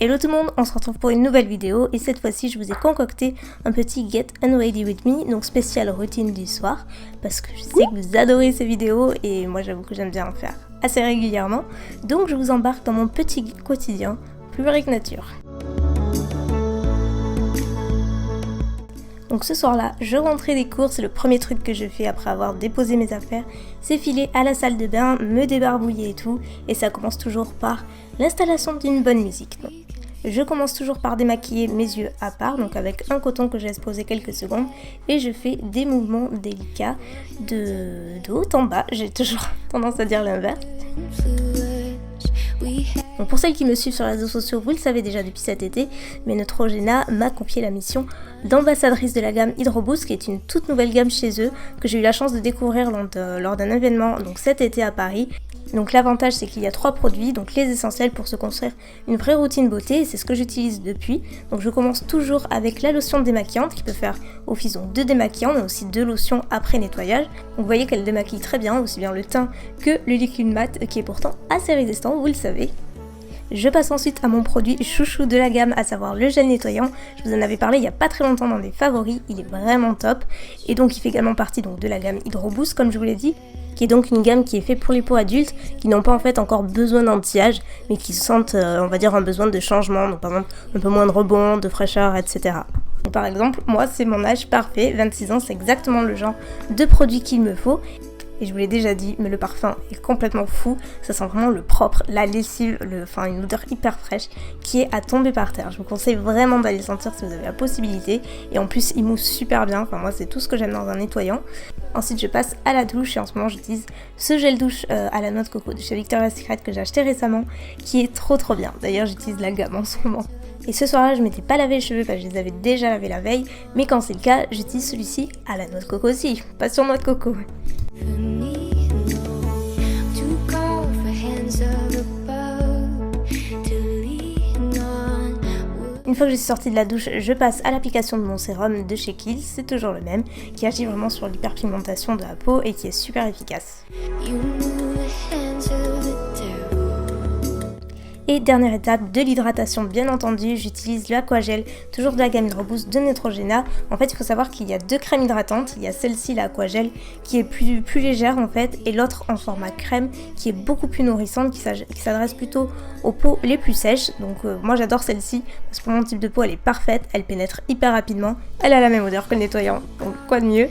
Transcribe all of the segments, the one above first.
Hello tout le monde, on se retrouve pour une nouvelle vidéo et cette fois-ci je vous ai concocté un petit Get Unready With Me, donc spécial routine du soir, parce que je sais que vous adorez ces vidéos et moi j'avoue que j'aime bien en faire assez régulièrement, donc je vous embarque dans mon petit quotidien plus vrai que nature. Donc ce soir-là, je rentrais des courses et le premier truc que je fais après avoir déposé mes affaires, c'est filer à la salle de bain, me débarbouiller et tout, et ça commence toujours par l'installation d'une bonne musique. Donc, je commence toujours par démaquiller mes yeux à part, donc avec un coton que je laisse poser quelques secondes, et je fais des mouvements délicats de haut en bas, j'ai toujours tendance à dire l'inverse. Donc pour celles qui me suivent sur les réseaux sociaux, vous le savez déjà depuis cet été, mais Neutrogena m'a confié la mission d'ambassadrice de la gamme Hydro Boost, qui est une toute nouvelle gamme chez eux, que j'ai eu la chance de découvrir lors d'un événement donc cet été à Paris. Donc l'avantage c'est qu'il y a 3 produits, donc les essentiels pour se construire une vraie routine beauté, et c'est ce que j'utilise depuis. Donc je commence toujours avec la lotion démaquillante qui peut faire office de démaquillant, mais aussi de lotion après nettoyage. Donc vous voyez qu'elle démaquille très bien, aussi bien le teint que le liquide mat qui est pourtant assez résistant, vous le savez. Je passe ensuite à mon produit chouchou de la gamme, à savoir le gel nettoyant. Je vous en avais parlé il n'y a pas très longtemps dans des favoris, il est vraiment top. Et donc il fait également partie donc, de la gamme Hydro Boost comme je vous l'ai dit, qui est donc une gamme qui est faite pour les peaux adultes, qui n'ont pas en fait encore besoin d'anti-âge, mais qui sentent on va dire un besoin de changement, donc par exemple un peu moins de rebond, de fraîcheur, etc. Et par exemple, moi c'est mon âge parfait, 26 ans, c'est exactement le genre de produit qu'il me faut. Et je vous l'ai déjà dit, mais le parfum est complètement fou, ça sent vraiment le propre, la lessive, une odeur hyper fraîche qui est à tomber par terre. Je vous conseille vraiment d'aller le sentir si vous avez la possibilité, et en plus il mousse super bien, enfin moi c'est tout ce que j'aime dans un nettoyant. Ensuite je passe à la douche et en ce moment j'utilise ce gel douche à la noix de coco de chez Victoria's Secret que j'ai acheté récemment, qui est trop bien. D'ailleurs j'utilise la gamme en ce moment. Et ce soir-là, je m'étais pas lavé les cheveux parce que je les avais déjà lavés la veille, mais quand c'est le cas, j'utilise celui-ci à la noix de coco aussi, pas sur noix de coco. Une fois que je suis sortie de la douche, je passe à l'application de mon sérum de chez Kiehl's, c'est toujours le même, qui agit vraiment sur l'hyperpigmentation de la peau et qui est super efficace. Et dernière étape, de l'hydratation bien entendu, j'utilise l'Aquagel, toujours de la gamme Hydro Boost de Neutrogena. En fait, il faut savoir qu'il y a 2 crèmes hydratantes, il y a celle-ci, l'Aquagel, qui est plus légère en fait, et l'autre en format crème, qui est beaucoup plus nourrissante, qui s'adresse plutôt aux peaux les plus sèches. Donc moi j'adore celle-ci, parce que pour mon type de peau elle est parfaite, elle pénètre hyper rapidement, elle a la même odeur que le nettoyant, donc quoi de mieux.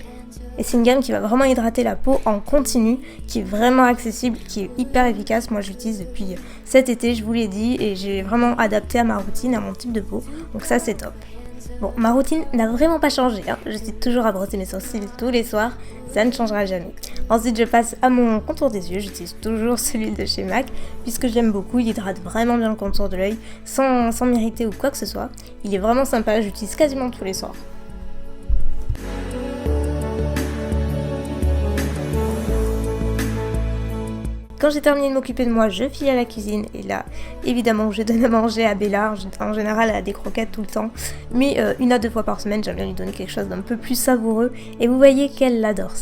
Et c'est une gamme qui va vraiment hydrater la peau en continu, qui est vraiment accessible, qui est hyper efficace. Moi j'utilise depuis cet été, je vous l'ai dit, et j'ai vraiment adapté à ma routine, à mon type de peau. Donc ça c'est top. Bon, ma routine n'a vraiment pas changé, hein. Je suis toujours à brosser mes sourcils tous les soirs, ça ne changera jamais. Ensuite je passe à mon contour des yeux, j'utilise toujours celui de chez MAC, puisque je l'aime beaucoup, il hydrate vraiment bien le contour de l'œil, sans m'irriter ou quoi que ce soit. Il est vraiment sympa, j'utilise quasiment tous les soirs. Quand j'ai terminé de m'occuper de moi, je file à la cuisine et là, évidemment, je donne à manger à Bella. En général, elle a des croquettes tout le temps, mais 1 à 2 fois par semaine, j'aime bien lui donner quelque chose d'un peu plus savoureux et vous voyez qu'elle l'adore.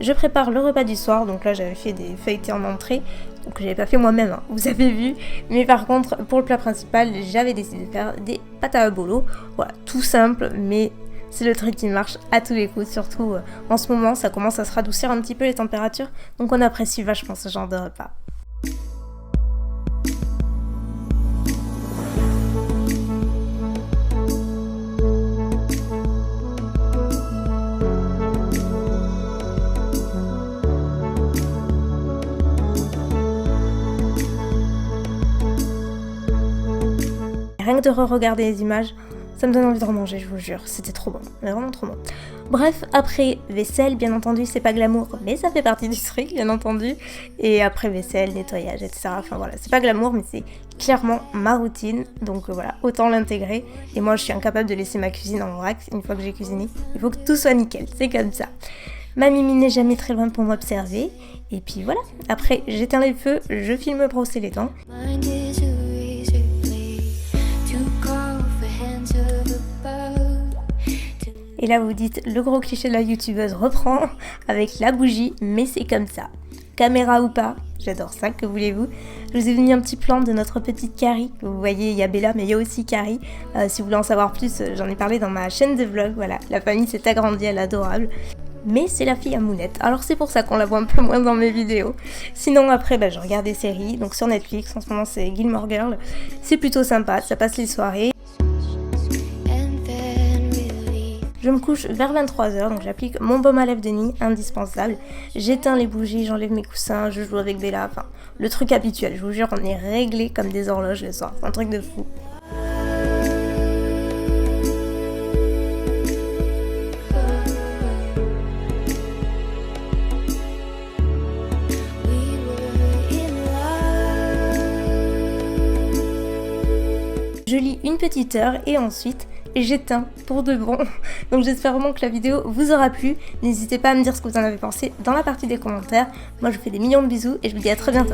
Je prépare le repas du soir, donc là j'avais fait des feuilletés en entrée, donc je l'avais pas fait moi-même, hein, vous avez vu, mais par contre, pour le plat principal, j'avais décidé de faire des pâtes à bolo. Voilà, tout simple, mais c'est le truc qui marche à tous les coups, surtout en ce moment, ça commence à se radoucir un petit peu les températures, donc on apprécie vachement ce genre de repas. Rien que de re-regarder les images, ça me donne envie de remanger, je vous jure, c'était trop bon, mais vraiment trop bon. Bref, après vaisselle, bien entendu, c'est pas glamour, mais ça fait partie du truc, bien entendu. Et après vaisselle, nettoyage, etc. Enfin voilà, c'est pas glamour, mais c'est clairement ma routine, donc voilà, autant l'intégrer. Et moi, je suis incapable de laisser ma cuisine en vrac une fois que j'ai cuisiné. Il faut que tout soit nickel, c'est comme ça. Ma Mimi n'est jamais très loin pour m'observer. Et puis voilà, après j'éteins les feux, je file me brosser les dents. Et là vous dites, le gros cliché de la youtubeuse reprend avec la bougie, mais c'est comme ça. Caméra ou pas, j'adore ça, que voulez-vous. Je vous ai mis un petit plan de notre petite Carrie. Vous voyez, il y a Bella, mais il y a aussi Carrie. Si vous voulez en savoir plus, j'en ai parlé dans ma chaîne de vlog. Voilà, la famille s'est agrandie, elle est adorable. Mais c'est la fille à Mounette, alors c'est pour ça qu'on la voit un peu moins dans mes vidéos. Sinon après, je regarde des séries, donc sur Netflix, en ce moment c'est Gilmore Girls. C'est plutôt sympa, ça passe les soirées. Je me couche vers 23h, donc j'applique mon baume à lèvres de nuit, indispensable. J'éteins les bougies, j'enlève mes coussins, je joue avec Bella, enfin, le truc habituel. Je vous jure, on est réglés comme des horloges le soir, c'est un truc de fou. Je lis une petite heure et ensuite j'éteins pour de bon. Donc j'espère vraiment que la vidéo vous aura plu. N'hésitez pas à me dire ce que vous en avez pensé dans la partie des commentaires. Moi je vous fais des millions de bisous et je vous dis à très bientôt.